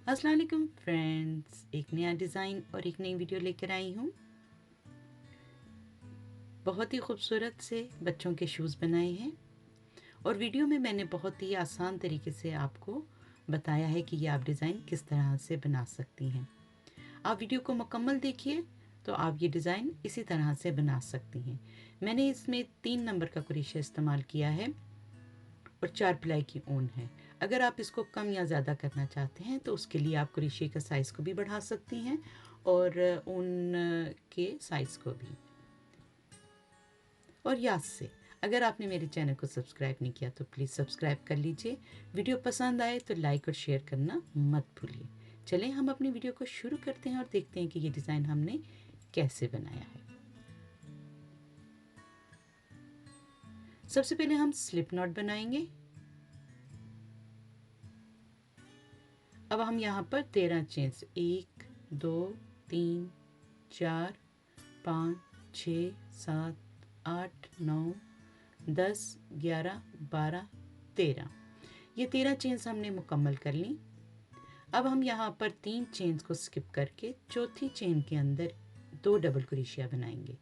अस्सलाम वालेकुम फ्रेंड्स, एक नया डिज़ाइन और एक नई वीडियो लेकर आई हूँ। बहुत ही खूबसूरत से बच्चों के शूज़ बनाए हैं और वीडियो में मैंने बहुत ही आसान तरीके से आपको बताया है कि ये आप डिज़ाइन किस तरह से बना सकती हैं। आप वीडियो को मुकम्मल देखिए तो आप ये डिज़ाइन इसी तरह से बना सकती हैं। मैंने इसमें 3 नंबर का क्रोशिया इस्तेमाल किया है और 4 प्लाई की ऊन है। अगर आप इसको कम या ज़्यादा करना चाहते हैं तो उसके लिए आप क्रोशिया का साइज़ को भी बढ़ा सकती हैं और ऊन के साइज़ को भी। और याद से, अगर आपने मेरे चैनल को सब्सक्राइब नहीं किया तो प्लीज़ सब्सक्राइब कर लीजिए। वीडियो पसंद आए तो लाइक और शेयर करना मत भूलिए। चलें हम अपनी वीडियो को शुरू करते हैं और देखते हैं कि ये डिज़ाइन हमने कैसे बनाया है। सबसे पहले हम स्लिप नॉट बनाएंगे। अब हम यहाँ पर 13 चेन्स 1 2 3 4 5 6 7 8 9 10 11 12 13 ये 13 चेन्स हमने मुकम्मल कर ली। अब हम यहाँ पर 3 चेन्स को स्किप करके चौथी चेन के अंदर 2 डबल क्रोशिया बनाएंगे।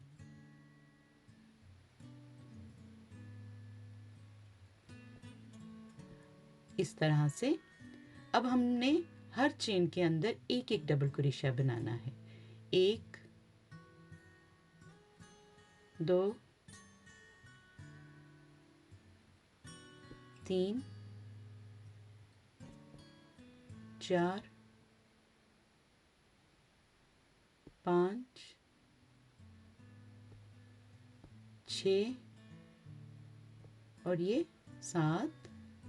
इस तरह से अब हमने हर चेन के अंदर एक एक डबल क्रोशिया बनाना है। 1 2 3 4 5 6 और ये 7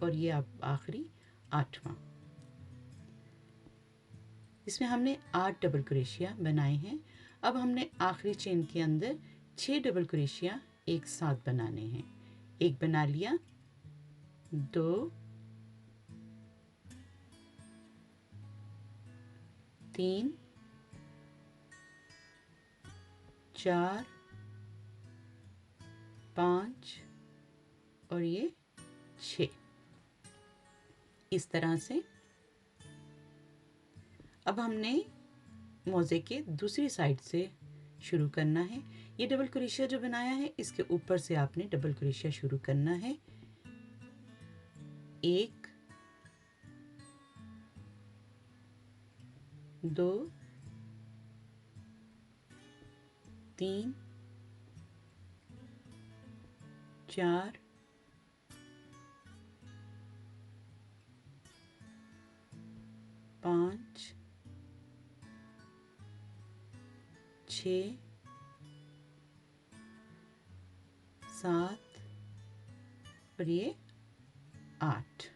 और ये अब आखिरी 8वां। इसमें हमने 8 डबल क्रोशिया बनाए हैं। अब हमने आखिरी चेन के अंदर 6 डबल क्रोशिया एक साथ बनाने हैं। एक बना लिया, 2 3 4 5 और ये 6। इस तरह से अब हमने मोज़े के दूसरी साइड से शुरू करना है। ये डबल क्रोशिया जो बनाया है इसके ऊपर से आपने डबल क्रोशिया शुरू करना है। 1 2 3 4 5 6 7 और ये 8।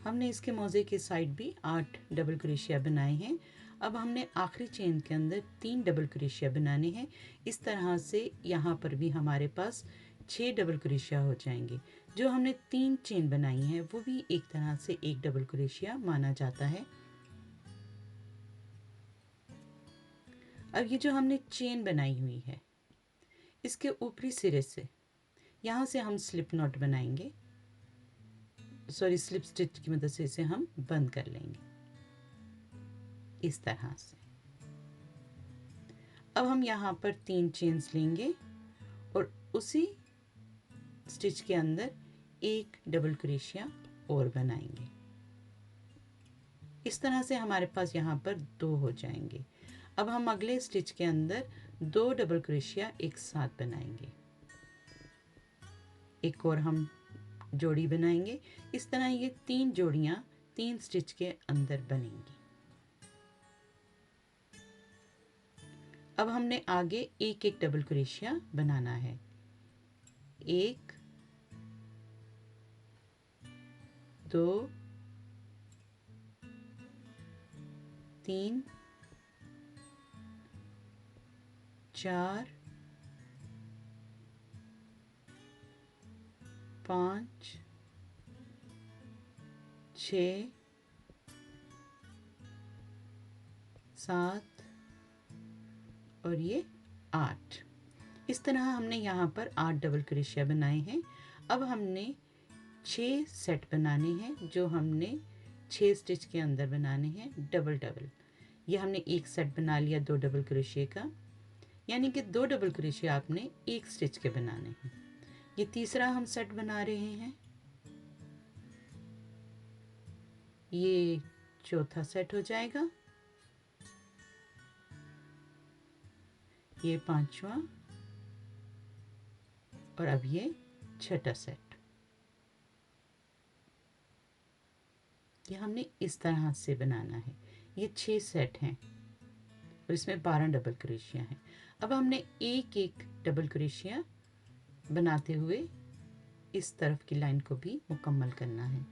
हमने इसके मोज़े के साइड भी 8 डबल क्रोशिया बनाए हैं। अब हमने आखिरी चेन के अंदर 3 डबल क्रोशिया बनाने हैं। इस तरह से यहाँ पर भी हमारे पास 6 डबल क्रोशिया हो जाएंगे। जो हमने 3 चेन बनाई हैं वो भी एक तरह से एक डबल क्रोशिया माना जाता है। अब ये जो हमने चेन बनाई हुई है इसके ऊपरी सिरे से यहाँ से हम स्लिप नॉट बनाएंगे, सॉरी स्लिप स्टिच की मदद से इसे हम बंद कर लेंगे इस तरह से। अब हम यहाँ पर 3 चेन्स लेंगे और उसी स्टिच के अंदर एक डबल क्रोशिया और बनाएंगे। इस तरह से हमारे पास यहाँ पर 2 हो जाएंगे। अब हम अगले स्टिच के अंदर 2 डबल क्रोशिया एक साथ बनाएंगे। एक और हम जोड़ी बनाएंगे। इस तरह ये 3 जोड़ियाँ 3 स्टिच के अंदर बनेंगी। अब हमने आगे एक एक डबल क्रोशिया बनाना है। 1 2 3 4 5 6 7 और ये 8। इस तरह हमने यहाँ पर 8 डबल क्रोशिया बनाए हैं। अब हमने 6 सेट बनाने हैं जो हमने 6 स्टिच के अंदर बनाने हैं डबल डबल। ये हमने एक सेट बना लिया 2 डबल क्रोशिया का, यानी कि 2 डबल क्रोशिया आपने एक स्टिच के बनाने हैं। ये तीसरा हम सेट बना रहे हैं, ये चौथा सेट हो जाएगा, ये पांचवा, और अब ये छठा सेट। ये हमने इस तरह से बनाना है। ये 6 सेट हैं और इसमें 12 डबल क्रोशिया हैं। अब हमने एक एक डबल क्रोशिया बनाते हुए इस तरफ की लाइन को भी मुकम्मल करना है।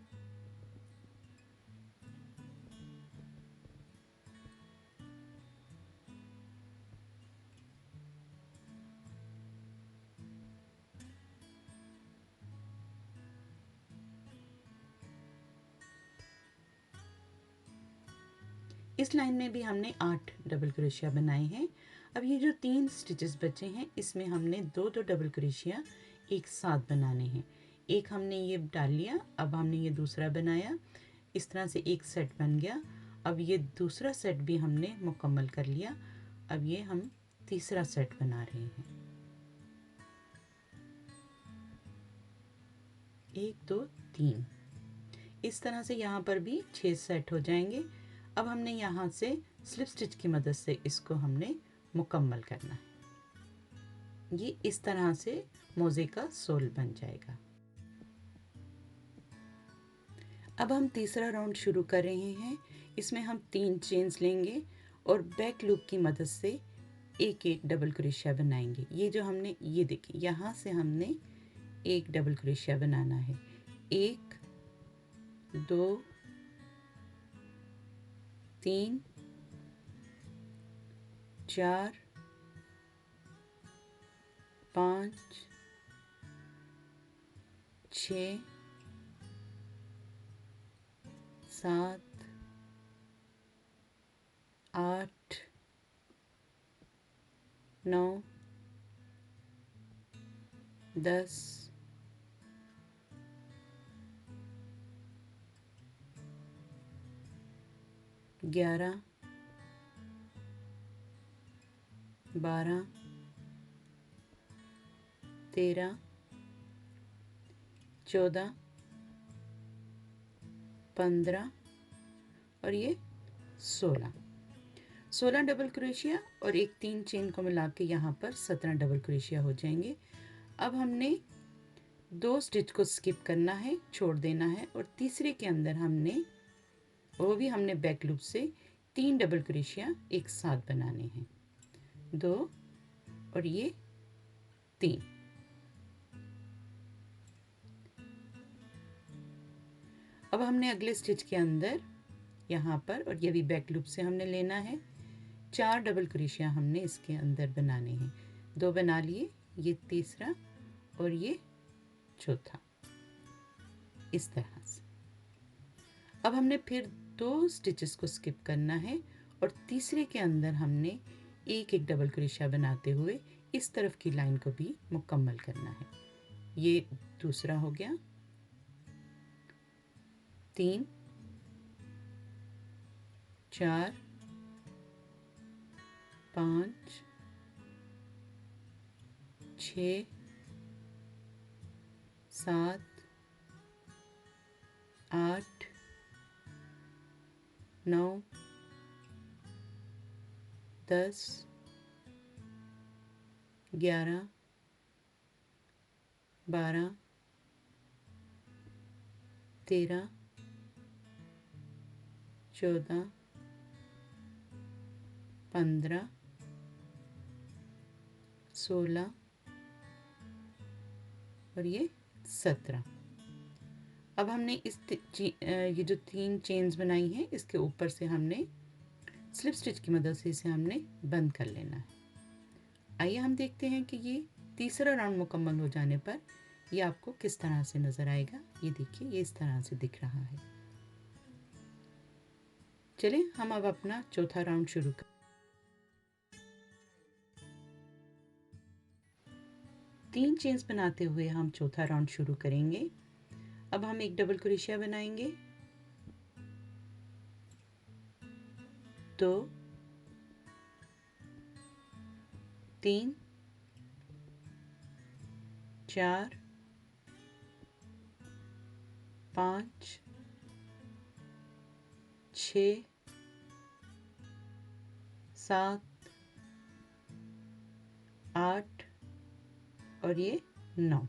इस लाइन में भी हमने 8 डबल क्रोशिया बनाए हैं। अब ये जो 3 स्टिचेस बचे हैं इसमें हमने 2-2 डबल क्रोशिया एक साथ बनाने हैं। एक हमने ये डाल लिया, अब हमने ये दूसरा बनाया, इस तरह से एक सेट बन गया। अब ये दूसरा सेट भी हमने मुकम्मल कर लिया। अब ये हम तीसरा सेट बना रहे हैं, 1 2 3। इस तरह से यहाँ पर भी 6 सेट हो जाएंगे। अब हमने यहाँ से स्लिप स्टिच की मदद से इसको हमने मुकम्मल करना है। ये इस तरह से मोज़े का सोल बन जाएगा। अब हम तीसरा राउंड शुरू कर रहे हैं। इसमें हम 3 चेन्स लेंगे और बैक लूप की मदद से एक एक डबल क्रोशिया बनाएंगे। ये जो हमने, ये देखिए यहाँ से हमने एक डबल क्रोशिया बनाना है। 1 2 3 4 5 6 7 8 9 10 11 12 13 14 15 और ये 16 डबल क्रोशिया और एक 3 चेन को मिला के यहाँ पर 17 डबल क्रोशिया हो जाएंगे। अब हमने 2 स्टिच को स्किप करना है, छोड़ देना है, और तीसरे के अंदर हमने, वो भी हमने बैक लूप से 3 डबल क्रोशिया एक साथ बनाने हैं, 2 और ये 3। अब हमने अगले स्टिच के अंदर यहाँ पर, और ये भी बैक लूप से हमने लेना है, 4 डबल क्रोशिया हमने इसके अंदर बनाने हैं। 2 बना लिए, ये तीसरा और ये चौथा, इस तरह से। अब हमने फिर 2 स्टिचेस को स्किप करना है और तीसरे के अंदर हमने एक एक डबल क्रोशिया बनाते हुए इस तरफ की लाइन को भी मुकम्मल करना है। ये दूसरा हो गया, 3 4 5 6 7 8 9 10 11 12 13 14 15 16 और ये 17। अब हमने ये जो 3 चेन्स बनाई हैं इसके ऊपर से हमने स्लिप स्टिच की मदद से इसे हमने बंद कर लेना है। आइए हम देखते हैं कि ये तीसरा राउंड मुकम्मल हो जाने पर ये आपको किस तरह से नज़र आएगा। ये देखिए, ये इस तरह से दिख रहा है। चलिए हम अब अपना चौथा राउंड शुरू कर। 3 चेन्स बनाते हुए हम चौथा राउंड शुरू करेंगे। अब हम एक डबल क्रोशिया बनाएंगे, 2 3 4 5 6 7 8 और ये 9।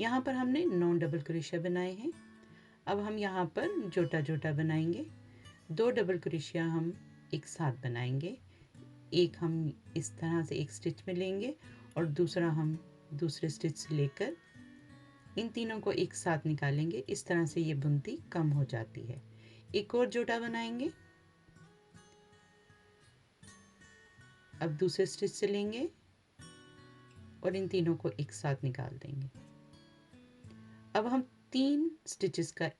यहाँ पर हमने 9 डबल क्रोशिया बनाए हैं। अब हम यहाँ पर जोटा जोटा बनाएंगे। 2 डबल क्रोशिया हम एक साथ बनाएंगे। एक हम इस तरह से एक स्टिच में लेंगे और दूसरा हम दूसरे स्टिच से लेकर इन तीनों को एक साथ निकालेंगे। इस तरह से ये बुनती कम हो जाती है। एक और जोटा बनाएंगे। अब दूसरे स्टिच से लेंगे और इन तीनों को एक साथ निकाल देंगे। अब हम 3 स्टिचेस का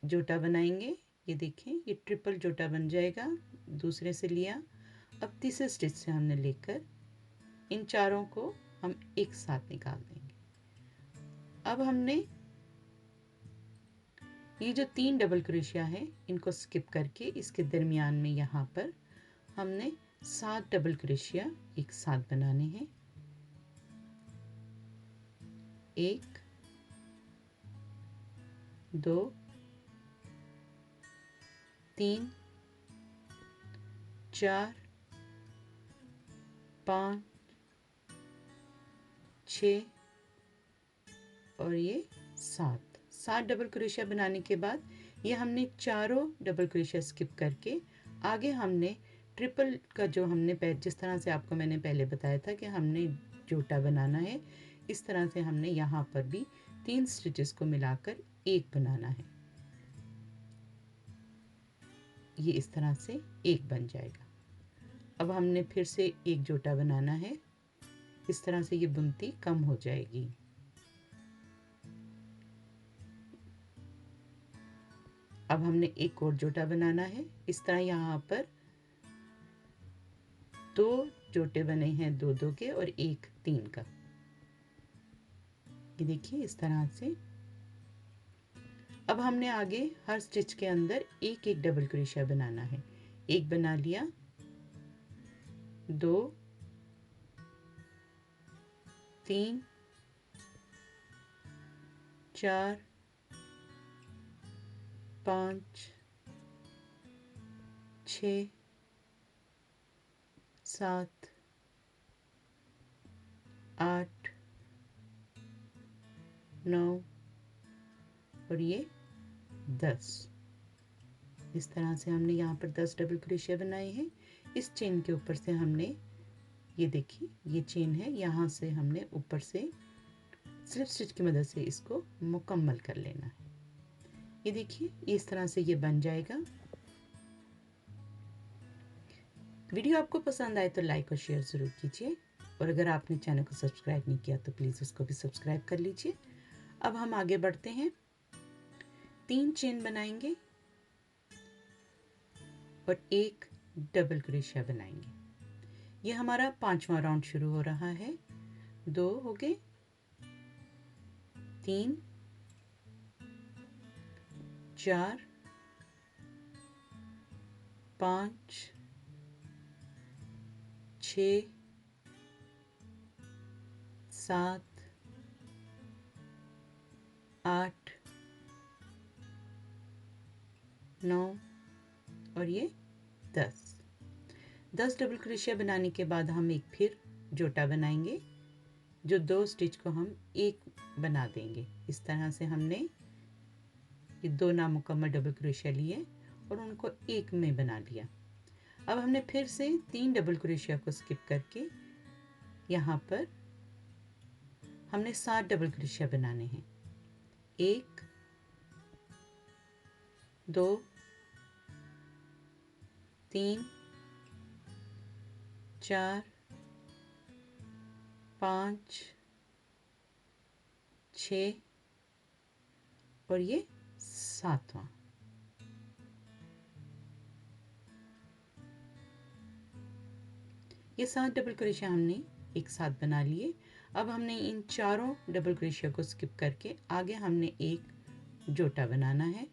जोटा बनाएंगे। ये देखें, ये ट्रिपल जोटा बन जाएगा। दूसरे से लिया, अब तीसरे स्टिच से हमने लेकर इन चारों को हम एक साथ निकाल देंगे। अब हमने ये जो 3 डबल क्रोशिया है इनको स्किप करके इसके दरमियान में यहाँ पर हमने 7 डबल क्रोशिया एक साथ बनाने हैं। 1 2 3 4 5 6 और ये 7 डबल क्रोशिया बनाने के बाद ये हमने चारों डबल क्रोशिया स्किप करके आगे हमने ट्रिपल का जो हमने जिस तरह से आपको मैंने पहले बताया था कि हमने जोटा बनाना है, इस तरह से हमने यहाँ पर भी 3 स्टिचेस को मिलाकर एक बनाना है। ये इस तरह से एक बन जाएगा। अब हमने फिर से एक जोटा बनाना है। इस तरह से ये बुनती कम हो जाएगी। अब हमने एक और जोटा बनाना है। इस तरह यहाँ पर 2 जोटे बने हैं 2-2 के और एक 3 का। ये देखिए इस तरह से। अब हमने आगे हर स्टिच के अंदर एक एक डबल क्रोशिया बनाना है। एक बना लिया, 2 3 4 5 6 7 8 9 और ये 10। इस तरह से हमने यहाँ पर 10 डबल क्रोशिया बनाए हैं। इस चेन के ऊपर से हमने, ये देखिए ये चेन है, यहाँ से हमने ऊपर से स्लिप स्टिच की मदद से इसको मुकम्मल कर लेना है। ये देखिए इस तरह से ये बन जाएगा। वीडियो आपको पसंद आए तो लाइक और शेयर ज़रूर कीजिए और अगर आपने चैनल को सब्सक्राइब नहीं किया तो प्लीज़ उसको भी सब्सक्राइब कर लीजिए। अब हम आगे बढ़ते हैं। 3 चेन बनाएंगे और एक डबल क्रोशिया बनाएंगे। ये हमारा 5वां राउंड शुरू हो रहा है। 2 हो गए, 3 4 5 6 7 8 9 और ये 10 डबल क्रोशिया बनाने के बाद हम एक फिर जोटा बनाएंगे। जो 2 स्टिच को हम एक बना देंगे। इस तरह से हमने ये 2 नामुकम्मल डबल क्रोशिया लिए और उनको एक में बना लिया। अब हमने फिर से 3 डबल क्रोशिया को स्किप करके यहाँ पर हमने 7 डबल क्रोशिया बनाने हैं। 1 2 3 4 5 6 और ये 7वां। ये 7 डबल क्रोशिया हमने एक साथ बना लिए। अब हमने इन चारों डबल क्रोशिया को स्किप करके आगे हमने एक जोटा बनाना है।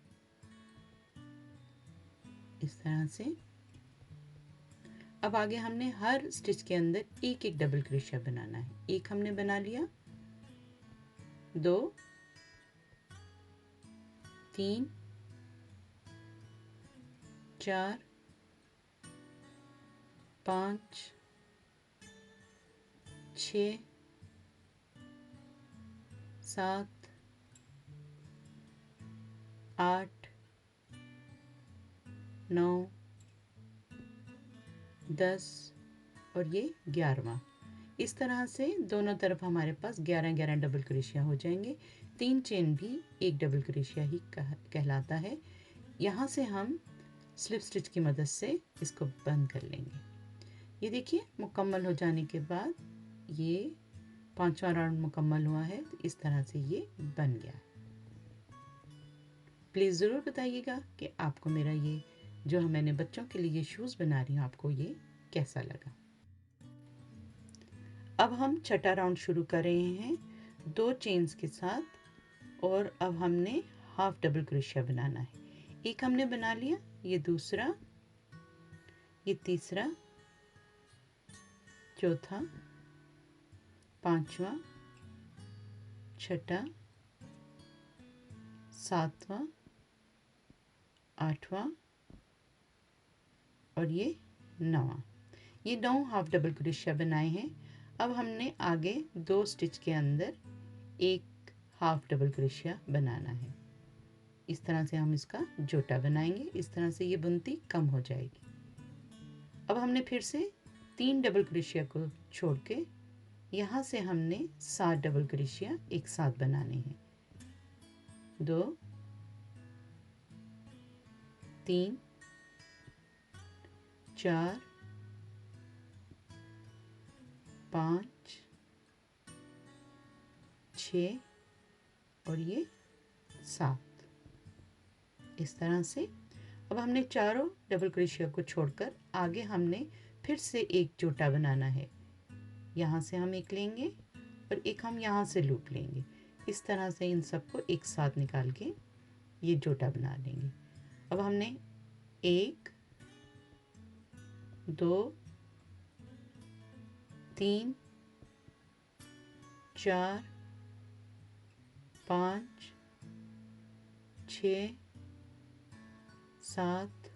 इस तरह से अब आगे हमने हर स्टिच के अंदर एक एक डबल क्रोशिया बनाना है। एक हमने बना लिया, 2, 3, 4, 5, 6, 7, 8, 9, 10 और ये 11वां। इस तरह से दोनों तरफ हमारे पास 11-11 डबल क्रोशिया हो जाएंगे। 3 चेन भी एक डबल क्रोशिया ही कहलाता है। यहाँ से हम स्लिप स्टिच की मदद से इसको बंद कर लेंगे। ये देखिए मुकम्मल हो जाने के बाद ये 5वां राउंड मुकम्मल हुआ है, तो इस तरह से ये बन गया। प्लीज़ ज़रूर बताइएगा कि आपको मेरा ये जो मैंने बच्चों के लिए शूज़ बना रही हूँ, आपको ये कैसा लगा। अब हम छठा राउंड शुरू कर रहे हैं 2 चेन्स के साथ, और अब हमने हाफ डबल क्रोशिया बनाना है। एक हमने बना लिया, ये दूसरा, ये तीसरा, चौथा, 5वां, छठा, 7वां, 8वां और ये 9वां। ये 9 हाफ डबल क्रोशिया बनाए हैं। अब हमने आगे 2 स्टिच के अंदर एक हाफ डबल क्रोशिया बनाना है। इस तरह से हम इसका जोटा बनाएंगे। इस तरह से ये बुनती कम हो जाएगी। अब हमने फिर से 3 डबल क्रोशिया को छोड़ के यहाँ से हमने 7 डबल क्रोशिया एक साथ बनाने हैं। 2, 3, 4, 5, 6 और ये 7। इस तरह से अब हमने चारों डबल क्रोशिया को छोड़कर आगे हमने फिर से एक जोटा बनाना है। यहाँ से हम एक लेंगे और एक हम यहाँ से लूप लेंगे। इस तरह से इन सबको एक साथ निकाल के ये जोटा बना लेंगे। अब हमने 1, 2, 3, 4, 5, 6, 7,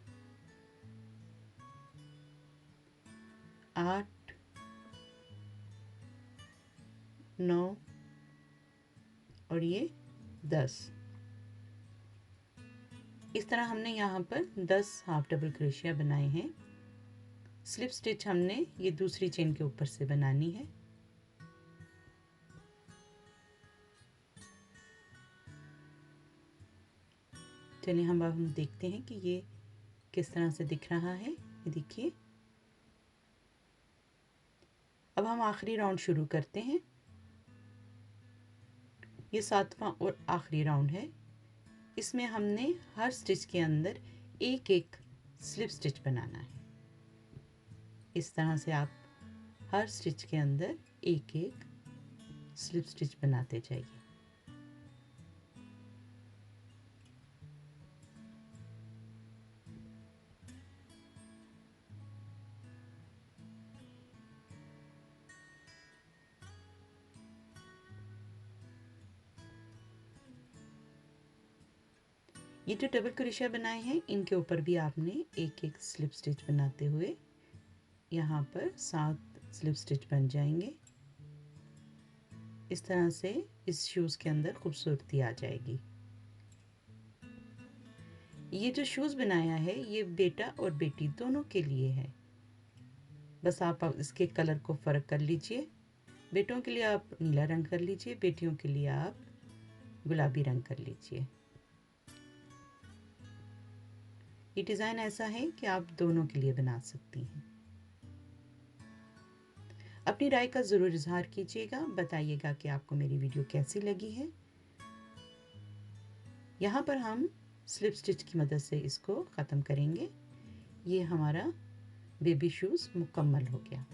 8, 9 और ये 10। इस तरह हमने यहाँ पर 10 हाफ डबल क्रोशिया बनाए हैं। स्लिप स्टिच हमने ये दूसरी चेन के ऊपर से बनानी है। चलिए अब हम देखते हैं कि ये किस तरह से दिख रहा है। ये देखिए, अब हम आखिरी राउंड शुरू करते हैं। ये 7वां और आखिरी राउंड है। इसमें हमने हर स्टिच के अंदर एक एक स्लिप स्टिच बनाना है। इस तरह से आप हर स्टिच के अंदर एक एक स्लिप स्टिच बनाते जाइए। ये जो डबल क्रोशिया बनाए हैं, इनके ऊपर भी आपने एक एक स्लिप स्टिच बनाते हुए यहाँ पर 7 स्लिप स्टिच बन जाएंगे। इस तरह से इस शूज़ के अंदर खूबसूरती आ जाएगी। ये जो शूज़ बनाया है, ये बेटा और बेटी दोनों के लिए है। बस आप इसके कलर को फ़र्क कर लीजिए। बेटों के लिए आप नीला रंग कर लीजिए, बेटियों के लिए आप गुलाबी रंग कर लीजिए। ये डिज़ाइन ऐसा है कि आप दोनों के लिए बना सकती हैं। अपनी राय का ज़रूर इजहार कीजिएगा, बताइएगा कि आपको मेरी वीडियो कैसी लगी है। यहाँ पर हम स्लिप स्टिच की मदद से इसको ख़त्म करेंगे। ये हमारा बेबी शूज़ मुकम्मल हो गया।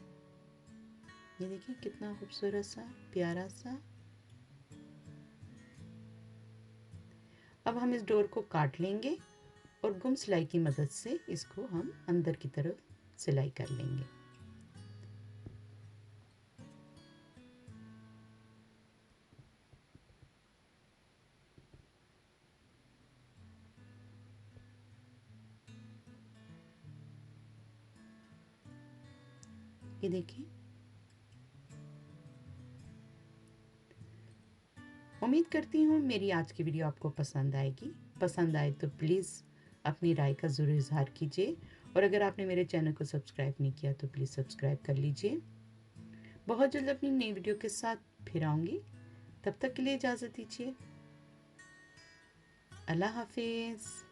ये देखिए कितना खूबसूरत सा, प्यारा सा। अब हम इस डोर को काट लेंगे और गुम सिलाई की मदद से इसको हम अंदर की तरफ सिलाई कर लेंगे। ये देखिए, उम्मीद करती हूँ मेरी आज की वीडियो आपको पसंद आएगी। पसंद आए तो प्लीज़ अपनी राय का ज़रूर इज़हार कीजिए, और अगर आपने मेरे चैनल को सब्सक्राइब नहीं किया तो प्लीज़ सब्सक्राइब कर लीजिए। बहुत जल्द अपनी नई वीडियो के साथ फिर आऊँगी। तब तक के लिए इजाज़त दीजिए। अल्लाह हाफिज़।